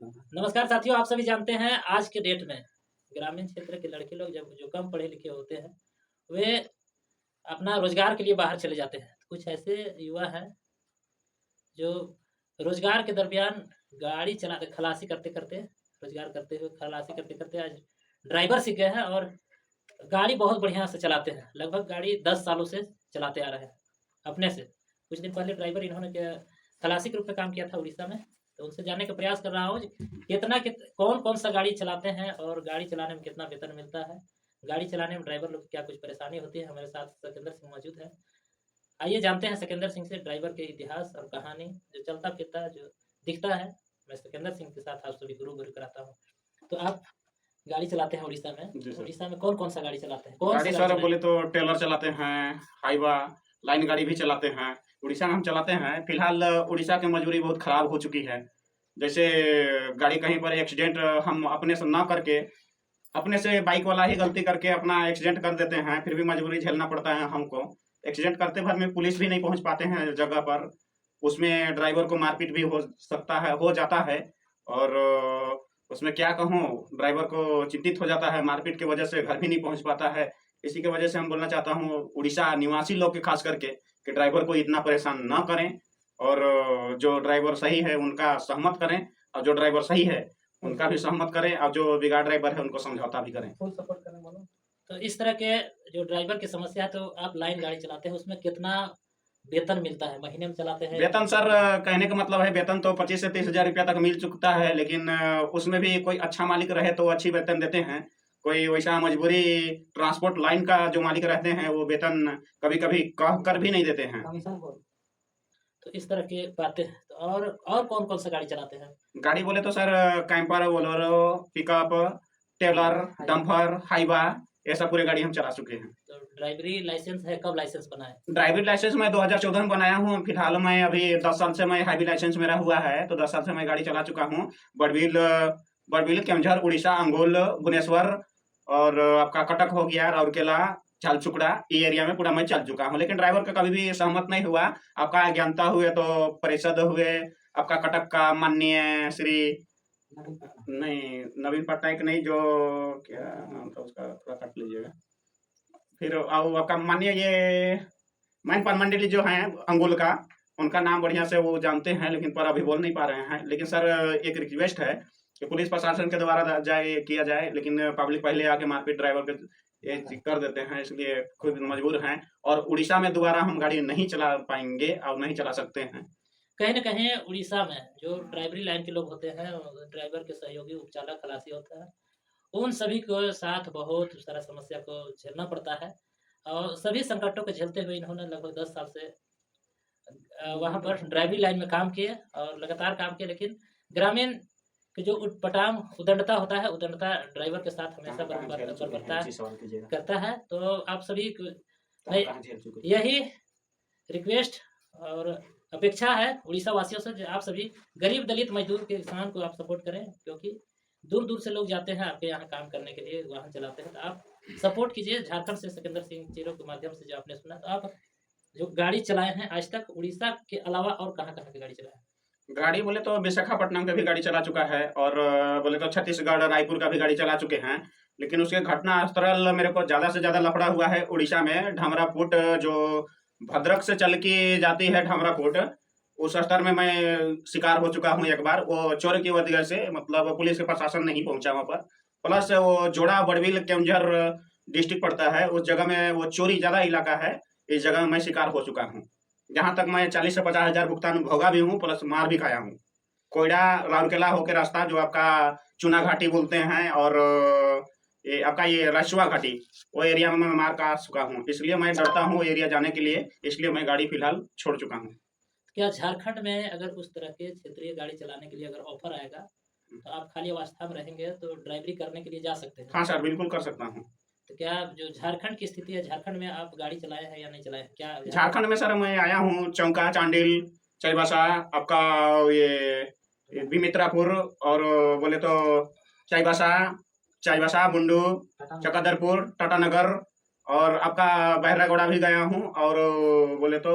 नमस्कार साथियों, आप सभी जानते हैं आज के डेट में ग्रामीण क्षेत्र के लड़के लोग जब जो कम पढ़े लिखे होते हैं, वे अपना रोज़गार के लिए बाहर चले जाते हैं। कुछ ऐसे युवा हैं जो रोज़गार के दरमियान गाड़ी चलाते खलासी करते-करते रोज़गार करते हुए खलासी करते-करते आज ड्राइवर सीख गए हैं और गाड़ी बहुत बढ़िया से चलाते हैं। लगभग गाड़ी 10 सालों से चलाते आ रहे हैं, अपने से। कुछ दिन पहले ड्राइवर इन्होंने क्या खलासी के रूप में काम किया था उड़ीसा में, तो उनसे जानने का प्रयास कर रहा हूँ कितना कौन-कौन सा गाड़ी चलाते हैं और गाड़ी चलाने में कितना वेतन मिलता है? गाड़ी चलाने में ड्राइवर लोग को क्या कुछ परेशानी होती है? हमारे साथ सतेंद्र सिंह मौजूद हैं। आइए जानते हैं सतेंद्र सिंह से ड्राइवर के इतिहास और कहानी, जो चलता-फिरता जो दिखता है। मैं सतेंद्र सिंह के साथ आप सभी को रूबरू कराता हूँ। तो आप गाड़ी चलाते हैं उड़ीसा में, जी सर। उड़ीसा में कौन-कौन सा गाड़ी चलाते हैं? कौन सा गाड़ी गाड़ी सर चलाएँ? बोले तो टेलर चलाते हैं, हाइवा, लाइन गाड़ी भी चलाते हैं। उड़ीसा में हम चलाते हैं। फिलहाल उड़ीसा की मजबूरी बहुत खराब हो चुकी है। जैसे गाड़ी कहीं पर एक्सीडेंट हम अपने से ना करके, अपने से बाइक वाला ही गलती करके अपना एक्सीडेंट कर देते हैं, फिर भी मजबूरी झेलना पड़ता है हमको। एक्सीडेंट करते भर में पुलिस भी नहीं पहुँच पाते हैं जगह पर। उसमें ड्राइवर को मारपीट भी हो सकता है, हो जाता है और उसमें क्या कहूँ, ड्राइवर को चिंतित हो जाता है, मारपीट की वजह से घर भी नहीं पहुँच पाता है। इसी की वजह से हम बोलना चाहता हूँ उड़ीसा निवासी लोग के खास करके कि ड्राइवर को इतना परेशान ना करें और जो ड्राइवर सही है उनका सहमत करें और जो ड्राइवर सही है उनका भी सहमत करें और जो बिगाड़ ड्राइवर है उनको समझौता भी करें। फुल सपोर्ट करें बोलो। तो इस तरह के जो ड्राइवर की समस्या है, तो आप लाइन गाड़ी चलाते हैं, उसमें कितना वेतन मिलता है? महीने में चलाते हैं या वेतन हफ्ते सर, में? कहने का मतलब है वेतन तो 25 से 30 हज़ार रुपया तक मिल चुकता है, लेकिन उसमें भी कोई अच्छा मालिक रहे तो अच्छी वेतन देते हैं। कोई वैसा मजबूरी ट्रांसपोर्ट लाइन का जो मालिक रहते हैं वो वेतन कभी-कभी कह कर भी नहीं देते हैं। कमीशन बोल। तो इस तरह की बातें हैं। तो और कौन-कौन सा गाड़ी चलाते हैं? गाड़ी बोले तो sir camper, Bolero, pickup, trailer, dumper, Hyva, ये सब पूरे गाड़ी हम चला चुके हैं। तो ड्राइवरी लाइसेंस है, कब लाइसेंस बना है? ड्राइविंग लाइसेंस मैं 2014 में बनाया हूँ। फिलहाल मैं अभी 10 साल से मैं हाईवी लाइसेंस मेरा हुआ है, तो 10 साल से मैं गाड़ी चला चुका हूँ। बड़बिल बड़बिल, केवंझर, उड़ीसा, अंगोल, भुवनेश्वर और आपका कटक हो गया, राउरकेला, झालचुकड़ा, ये एरिया में पूरा मैं चल चुका हूँ। लेकिन ड्राइवर का कभी भी सहमत नहीं हुआ। आपका अज्ञानता हुए तो परिषद हुए, आपका कटक का माननीय श्री नहीं, नवीन पटनायक नहीं, जो क्या नाम था उसका, थोड़ा काट लीजिएगा। फिर आपका माननीय ये महिपाल मंडली जो हैं अंगुल का, उनका नाम बढ़िया से वो जानते हैं, लेकिन पर अभी बोल नहीं पा रहे हैं। लेकिन सर एक रिक्वेस्ट है कि पुलिस प्रशासन के द्वारा जाए किया जाए, लेकिन पब्लिक पहले आके मारपीट ड्राइवर के ये कर देते हैं, इसलिए खुद मजबूर हैं और उड़ीसा में दोबारा हम गाड़ी नहीं चला पाएंगे और नहीं चला सकते हैं। कहीं न कहीं उड़ीसा में जो ड्राइवरी लाइन के लोग होते हैं, ड्राइवर के सहयोगी उपचालक खलासी होता है, उन सभी को साथ बहुत सारा समस्या को झेलना पड़ता है और सभी संकटों को झेलते हुए इन्होंने लगभग 10 साल से वहाँ पर ड्राइवरी लाइन में काम किए और लगातार काम किए, लेकिन ग्रामीण के जो उटपटांग उदंडता होता है, उदंडता ड्राइवर के साथ हमेशा बरबरता करता है। तो आप सभी को मैं यही रिक्वेस्ट और अपेक्षा है उड़ीसा वासियों से, जो आप सभी गरीब दलित मजदूर के किसान को आप सपोर्ट करें, क्योंकि दूर-दूर से लोग जाते हैं आपके यहाँ काम करने के लिए, वाहन चलाते हैं। तो आप सपोर्ट कीजिए। झारखंड से सतेंद्र सिंह चीरों के माध्यम से जो आपने सुना, तो आप जो गाड़ी चलाए हैं आज तक उड़ीसा के अलावा और कहाँ-कहाँ की गाड़ी चलाए हैं? गाड़ी बोले तो विशाखापट्टनम का भी गाड़ी चला चुका है और बोले तो छत्तीसगढ़, रायपुर का भी गाड़ी चला चुके हैं। लेकिन उसके घटनास्थल मेरे को ज़्यादा से ज़्यादा लफड़ा हुआ है उड़ीसा में, ढमरापुट, जो भद्रक से चल के जाती है ढमरापुट, उस स्तर में मैं शिकार हो चुका हूँ एक बार। वो चोर की वजह से, मतलब पुलिस के प्रशासन नहीं पहुँचा वहाँ पर। प्लस वो जोड़ा, बड़बिल, केवंझर डिस्ट्रिक्ट पड़ता है, उस जगह में वो चोरी ज़्यादा इलाका है। इस जगह में मैं शिकार हो चुका हूँ। जहाँ तक मैं 40 से 50 हज़ार भुगतान भोगा भी हूँ, प्लस मार भी खाया हूँ। कोयडा, राउरकेला होके रास्ता जो आपका चुना घाटी बोलते हैं और ये आपका ये रसुआ घाटी, वो एरिया में मैं मार खा चुका हूँ। इसलिए मैं डरता हूँ वो एरिया जाने के लिए, इसलिए मैं गाड़ी फिलहाल छोड़ चुका हूँ। क्या झारखंड में अगर उस तरह के क्षेत्रीय गाड़ी चलाने के लिए अगर ऑफ़र आएगा, तो आप खाली अवस्था में रहेंगे तो ड्राइवरी करने के लिए जा सकते हैं? हाँ सर, बिल्कुल कर सकता हूँ। तो क्या जो झारखंड की स्थिति है, झारखंड में आप गाड़ी चलाए हैं या नहीं चलाए हैं? क्या झारखंड में सर मैं आया हूँ चौका, चांडिल, चाईबासा, आपका ये बिमित्रापुर और बोले तो चाईबासा, चाईबासा, बुंडू, चकदरपुर, टाटानगर और आपका बहरागोड़ा भी गया हूँ और बोले तो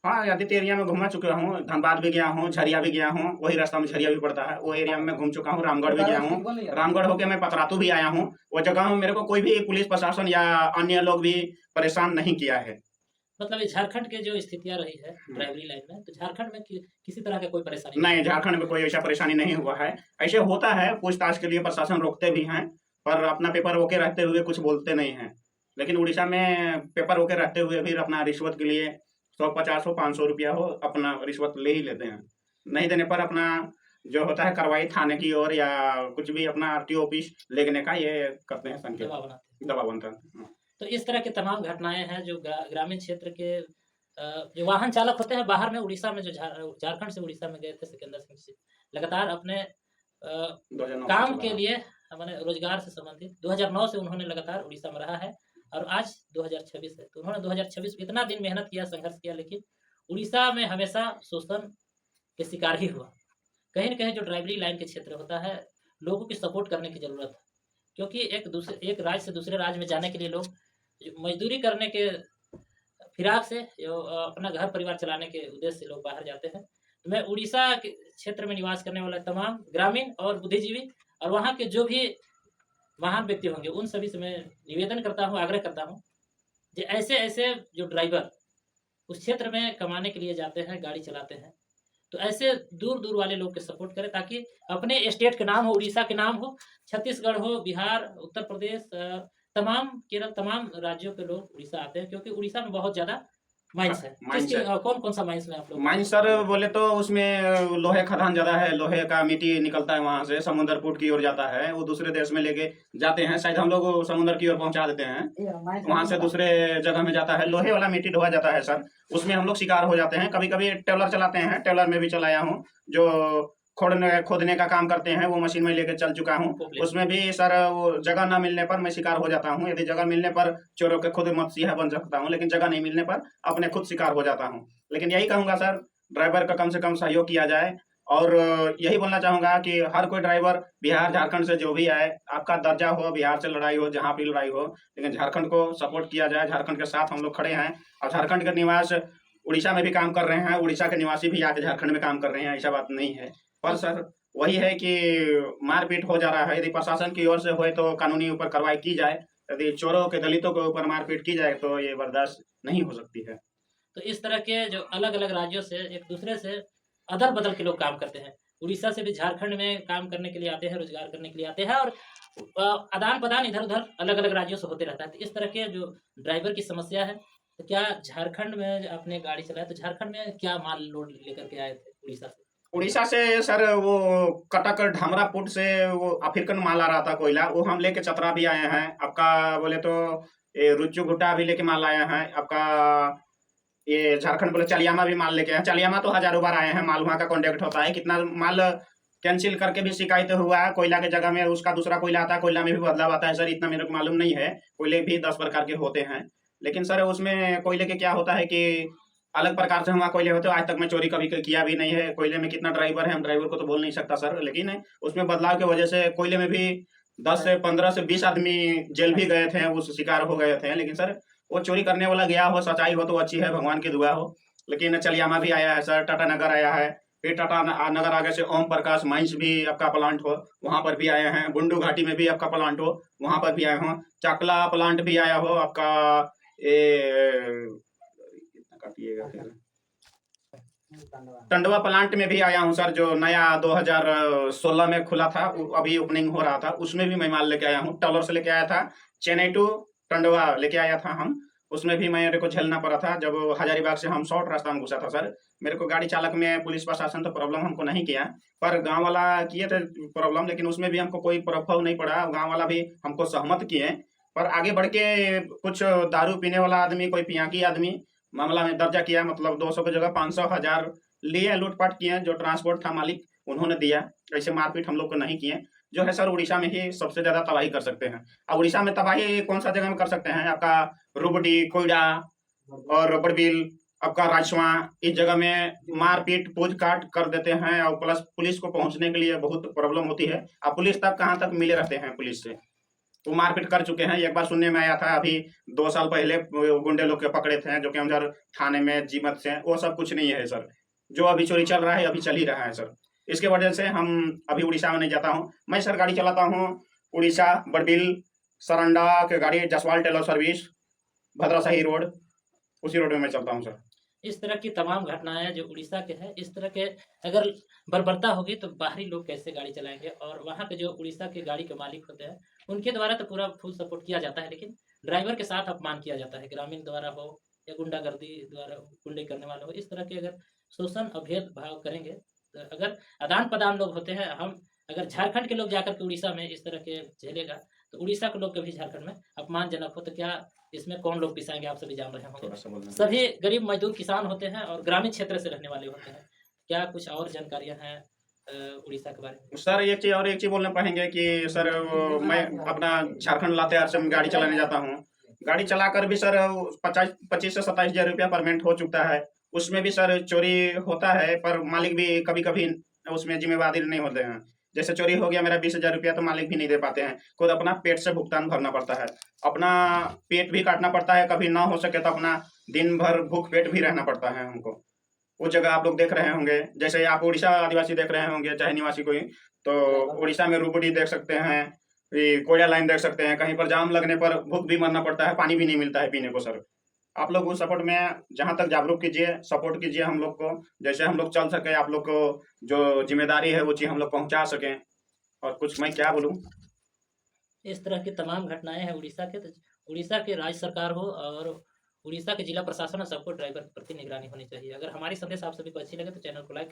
हाँ, आदित्य एरिया में घूमा चुका हूँ, धनबाद भी गया हूँ, झरिया भी गया हूँ, वही रास्ता में झरिया भी पड़ता है, वो एरिया में मैं घूम चुका हूँ, रामगढ़ भी गया हूँ, रामगढ़ होके मैं पतरातू भी आया हूँ, वो जगह में मेरे को कोई भी पुलिस प्रशासन या अन्य लोग भी परेशान नहीं किया है। मतलब ये झारखंड के जो स्थितियाँ रही है ड्राइवरी लाइन में, तो झारखंड में किसी तरह का कोई परेशानी नहीं, झारखंड में कोई ऐसा परेशानी नहीं हुआ है। ऐसे होता है, पूछताछ के लिए प्रशासन रोकते भी हैं, पर अपना पेपर ओके रहते हुए कुछ बोलते नहीं हैं। लेकिन उड़ीसा में पेपर ओके रहते हुए भी अपना रिश्वत के लिए 150 हो, 500 रुपया हो, अपना रिश्वत ले ही लेते हैं। नहीं देने पर अपना जो होता है कार्रवाई थाने की ओर या कुछ भी अपना आरटीओ ऑफिस लेने का ये करते हैं संकेत, दबाव बनाते हैं। दबाव बनता है। तो इस तरह की तमाम घटनाएं हैं जो ग्रामीण क्षेत्र के जो वाहन चालक होते हैं बाहर में, उड़ीसा में जो झारखंड से उड़ीसा में गए थे सिकंदर सिंह जी, लगातार अपने 2009 काम से के चला। लिए मैंने रोजगार से संबंधित 2009 से उन्होंने लगातार उड़ीसा में रहा है और आज 2026 है, तो उन्होंने 2026 में इतना दिन मेहनत किया, संघर्ष किया, लेकिन उड़ीसा में हमेशा शोषण के शिकार ही हुआ। कहीं न कहीं जो ड्राइवरी लाइन के क्षेत्र होता है, लोगों की सपोर्ट करने की ज़रूरत है, क्योंकि एक राज्य से दूसरे राज्य में जाने के लिए लोग मजदूरी करने के फिराक से अपना घर परिवार चलाने के उद्देश्य से लोग बाहर जाते हैं। तो मैं उड़ीसा के क्षेत्र में निवास करने वाला तमाम ग्रामीण और बुद्धिजीवी और वहाँ के जो भी महान व्यक्ति होंगे, उन सभी से मैं निवेदन करता हूँ, आग्रह करता हूँ कि ऐसे-ऐसे जो ड्राइवर उस क्षेत्र में कमाने के लिए जाते हैं, गाड़ी चलाते हैं, तो ऐसे दूर-दूर वाले लोग के सपोर्ट करें ताकि अपने स्टेट के नाम हो, उड़ीसा के नाम हो, छत्तीसगढ़ हो, बिहार, उत्तर प्रदेश, तमाम केरल, तमाम राज्यों के लोग उड़ीसा आते हैं, क्योंकि उड़ीसा में बहुत ज़्यादा माइन्स है। माइन्स है। कौन-कौन सा माइन्स में आप लोग? माइंस सर बोले तो उसमें लोहे खदान ज़्यादा है, लोहे का मिट्टी निकलता है वहाँ से, समुद्र पुट की ओर जाता है, वो दूसरे देश में लेके जाते हैं, शायद हम लोग समुद्र की ओर पहुँचा देते हैं, वहाँ से दूसरे जगह में जाता है, लोहे वाला मिट्टी ढोआ जाता है सर, उसमें हम लोग शिकार हो जाते हैं। कभी-कभी ट्रैवलर चलाते हैं, ट्रैवलर में भी चलाया हूँ, जो खोदने का काम करते हैं, वो मशीन में लेके चल चुका हूँ। उसमें भी सर वो जगह ना मिलने पर मैं शिकार हो जाता हूँ। यदि जगह मिलने पर चोरों के खुद मसीहा बन सकता हूँ, लेकिन जगह नहीं मिलने पर अपने खुद शिकार हो जाता हूँ। लेकिन यही कहूँगा सर, ड्राइवर का कम से कम सहयोग किया जाए और यही बोलना चाहूँगा कि हर कोई ड्राइवर बिहार, झारखंड से जो भी आए, आपका दर्जा हो, बिहार से लड़ाई हो, जहाँ भी लड़ाई हो, लेकिन झारखंड को सपोर्ट किया जाए। झारखंड के साथ हम लोग खड़े हैं और झारखंड के निवास उड़ीसा में भी काम कर रहे हैं, उड़ीसा के निवासी भी आके झारखंड में काम कर रहे हैं, ऐसा बात नहीं है। पर सर वही है कि मारपीट हो जा रहा है, यदि प्रशासन की ओर से होए तो कानूनी ऊपर कार्रवाई की जाए, यदि चोरों के, दलितों के ऊपर मारपीट की जाए तो ये बर्दाश्त नहीं हो सकती है। तो इस तरह के जो अलग-अलग राज्यों से एक दूसरे से अदल-बदल के लोग काम करते हैं। उड़ीसा से भी झारखंड में काम करने के लिए आते हैं, रोजगार करने के लिए आते हैं और आदान-प्रदान इधर-उधर अलग-अलग राज्यों से होते रहता है। तो इस तरह के जो ड्राइवर की समस्या है, तो क्या झारखंड में आपने गाड़ी चलाया, तो झारखंड में क्या माल लोड लेकर के आए थे उड़ीसा से? उड़ीसा से सर वो कटक ढामरा पुट से वो अफ्रीकन माल आ रहा था, कोयला, वो हम लेके चतरा भी आए हैं। आपका बोले तो ये रुच्चू गुट्टा भी लेके माल आए हैं। आपका ये झारखंड बोले चलियामा भी माल लेके आए हैं। चलियामा तो हजारों बार आए हैं, माल वहाँ का कॉन्टेक्ट होता है। कितना माल कैंसिल करके भी शिकायत हुआ है, कोयला के जगह में उसका दूसरा कोयला आता है, कोयला में भी बदलाव आता है सर, इतना मेरे को मालूम नहीं है। कोयले भी 10 प्रकार के होते हैं, लेकिन सर उसमें कोयले के क्या होता है कि अलग प्रकार से वहाँ कोयले होते हैं। आज तक मैं चोरी कभी किया भी नहीं है। कोयले में कितना ड्राइवर है, हम ड्राइवर को तो बोल नहीं सकता सर, लेकिन उसमें बदलाव की वजह से कोयले में भी 10 से 15 से 20 आदमी जेल भी गए थे, उस शिकार हो गए थे। लेकिन सर वो चोरी करने वाला गया हो, सच्चाई हो तो अच्छी है, भगवान की दुआ हो। लेकिन चलियामा भी आया है सर, टाटा नगर आया है, फिर टाटा नगर आगे से ओम प्रकाश माइंस भी आपका प्लांट हो, वहाँ पर भी आए हैं। बुंडू घाटी में भी आपका प्लांट हो, वहाँ पर भी आए हो। चकला प्लांट भी आया हो आपका, काटिएगा फिर टंडवा प्लांट में भी आया हूँ सर, जो नया 2016 में खुला था, अभी ओपनिंग हो रहा था, उसमें भी मैं माल लेके आया हूँ। टॉलर से लेके आया था, चेन्नई टू टंडवा लेके आया था हम, उसमें भी मेरे को झेलना पड़ा था जब हजारीबाग से हम शॉर्ट रास्ता में घुसा था सर। मेरे को गाड़ी चालक में पुलिस प्रशासन तो प्रॉब्लम हमको नहीं किया, पर गांव वाला किए थे प्रॉब्लम, लेकिन उसमें भी हमको कोई प्रभाव नहीं पड़ा। गांव वाला भी हमको सहमत किए, पर आगे बढ़ के कुछ दारू पीने वाला आदमी, कोई पियांकी आदमी मामला में दर्जा किया, मतलब 200 की जगह 500 1000 लिए, लूटपाट किए। जो ट्रांसपोर्ट था मालिक उन्होंने दिया, ऐसे मारपीट हम लोग को नहीं किए। जो है सर उड़ीसा में ही सबसे ज्यादा तबाही कर सकते हैं। अब उड़ीसा में तबाही कौन सा जगह में कर सकते हैं, आपका रुबडी, कोयडा और बड़बिल, आपका राजस्वा, इस जगह में मारपीट पूछ काट कर देते हैं। और प्लस पुलिस को पहुंचने के लिए बहुत प्रॉब्लम होती है। अब पुलिस तक कहाँ तक मिले रहते हैं पुलिस से। वो मारपीट कर चुके हैं। एक बार सुनने में आया था अभी 2 साल पहले वो गुंडे लोग के पकड़े थे जो केवंझर थाने में जीमत से, वो सब कुछ नहीं है सर। जो अभी चोरी चल रहा है अभी चल ही रहा है सर। इसके वजह से हम अभी उड़ीसा में नहीं जाता हूँ। मैं सर गाड़ी चलाता हूँ उड़ीसा बड़बिल सरंडा के गाड़ी, जसवाल टेलर सर्विस, भद्रासही रोड, उसी रोड में मैं चलता हूँ सर। इस तरह की तमाम घटनाएं जो उड़ीसा के हैं, इस तरह के अगर बर्बरता होगी तो बाहरी लोग कैसे गाड़ी चलाएंगे। और वहाँ के जो उड़ीसा के गाड़ी के मालिक होते हैं उनके द्वारा तो पूरा फुल सपोर्ट किया जाता है, लेकिन ड्राइवर के साथ अपमान किया जाता है, ग्रामीण द्वारा हो या गुंडागर्दी द्वारा, गुंडे करने वाले हो। इस तरह के अगर शोषण अभेद भाव करेंगे तो अगर आदान प्रदान लोग होते हैं, हम अगर झारखंड के लोग जाकर के उड़ीसा में इस तरह के झेलेगा तो उड़ीसा के लोग कभी झारखंड में अपमानजनक हो तो क्या इसमें कौन लोग पिसाएंगे, आप सभी जान रहे होंगे। थोड़ा सा बोलना। सभी गरीब मजदूर किसान होते हैं और ग्रामीण क्षेत्र से रहने वाले होते हैं। क्या कुछ और जानकारियां हैं उड़ीसा के बारे में? सर एक चीज़ बोलना पाएंगे कि सर मैं अपना झारखंड लातेहार से गाड़ी चलाने जाता हूँ। गाड़ी चलाकर भी सर 25 से 27 हज़ार रुपया परमेंट हो चुका है। उसमें भी सर चोरी होता है, पर मालिक भी कभी-कभी उसमें जिम्मेवारी नहीं होते हैं। जैसे चोरी हो गया मेरा 20,000 रुपया तो मालिक भी नहीं दे पाते हैं। खुद अपना पेट से भुगतान भरना पड़ता है। अपना पेट भी काटना पड़ता है, कभी ना हो सके तो अपना दिन भर भूख पेट भी रहना पड़ता है हमको। वो जगह आप लोग देख रहे होंगे, जैसे आप उड़ीसा आदिवासी देख रहे होंगे चाहे निवासी कोई, तो उड़ीसा में रूबड़ी देख सकते हैं, ये कोयला लाइन देख सकते हैं। कहीं पर जाम लगने पर भूख भी मरना पड़ता है, पानी भी नहीं मिलता है पीने को सर। आप लोग उस सपोर्ट में जहाँ तक जागरूक कीजिए, सपोर्ट कीजिए हम लोग को, जैसे हम लोग चल सके, आप लोग को जो जिम्मेदारी है वो चीज़ हम लोग पहुँचा सकें। और कुछ मैं क्या बोलूँ। इस तरह की तमाम घटनाएं हैं उड़ीसा के, तो उड़ीसा के राज्य सरकार हो और उड़ीसा के जिला प्रशासन हो, सबको ड्राइवर के प्रति निगरानी होनी चाहिए। अगर हमारी संदेश आप सभी को अच्छी लगे तो चैनल को लाइक